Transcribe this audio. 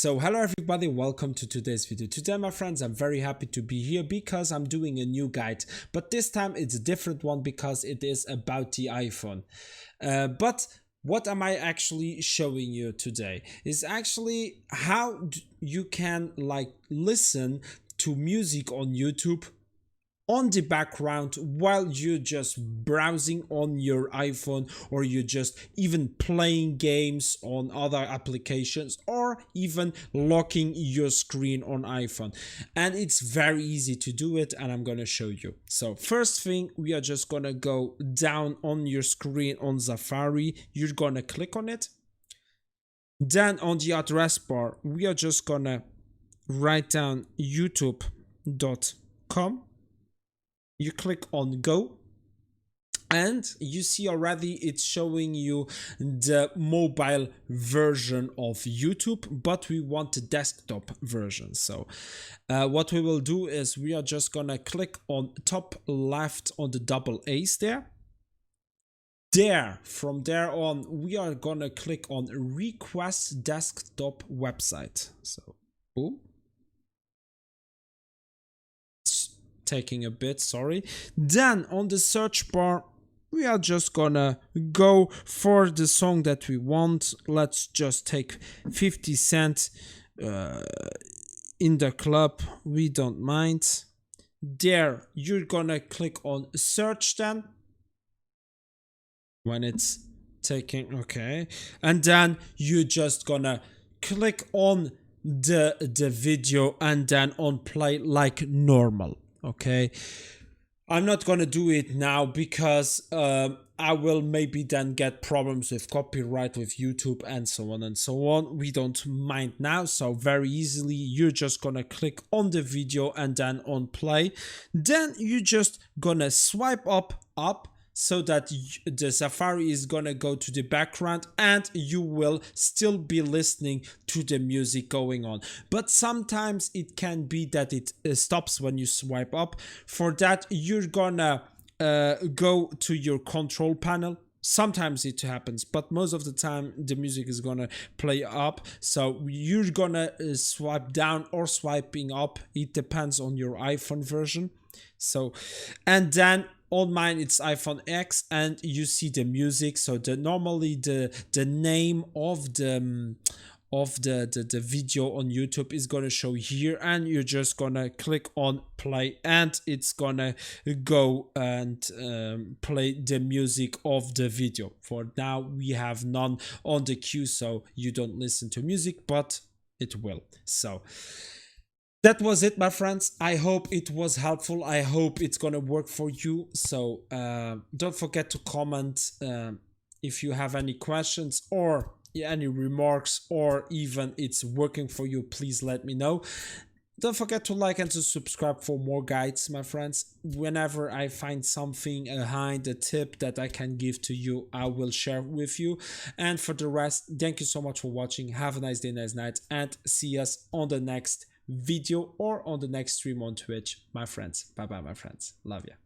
So hello everybody, welcome to today's video. Today my friends, I'm very happy to be here because I'm doing a new guide, but this time it's a different one because it is about the iPhone. But what am I actually showing you today is actually how you can listen to music on YouTube on the background while you're just browsing on your iPhone, or you're just even playing games on other applications, or even locking your screen on iPhone. And it's very easy to do it, and I'm gonna show you. So first thing, we are just gonna go down on your screen on Safari. You're gonna click on it. Then on the address bar, we are just gonna write down youtube.com. You click on go, and you see already it's showing you the mobile version of YouTube, but we want the desktop version. So what we will do is we are just gonna click on top left on the double A's there. From there on, we are gonna click on request desktop website. So boom. Taking a bit, sorry. Then on the search bar, we are just gonna go for the song that we want. Let's just take 50 Cent, In the Club, we don't mind. There, you're gonna click on search then. When it's taking, okay. And then you're just gonna click on the video and then on play like normal. Okay, I'm not gonna do it now because I will maybe then get problems with copyright with YouTube and so on and so on. We don't mind now, so very easily you're just gonna click on the video and then on play. Then you're just gonna swipe up so that the Safari is gonna go to the background and you will still be listening to the music going on. But sometimes it can be that it stops when you swipe up. For that, you're gonna go to your control panel. Sometimes it happens, but most of the time the music is gonna play up. So you're gonna swipe down or swiping up. It depends on your iPhone version. So, and then on mine it's iPhone X, and you see the music. So normally the name of the video on YouTube is gonna show here, and you're just gonna click on play, and it's gonna go and play the music of the video. For now we have none on the queue, so you don't listen to music, but it will. So that was it, my friends. I hope it was helpful. I hope it's gonna work for you. So don't forget to comment if you have any questions or any remarks, or even it's working for you. Please let me know. Don't forget to like and to subscribe for more guides, my friends. Whenever I find something behind a tip that I can give to you, I will share with you. And for the rest, thank you so much for watching. Have a nice day, nice night, and see us on the next video or on the next stream on Twitch, my friends. Bye bye, my friends. Love ya.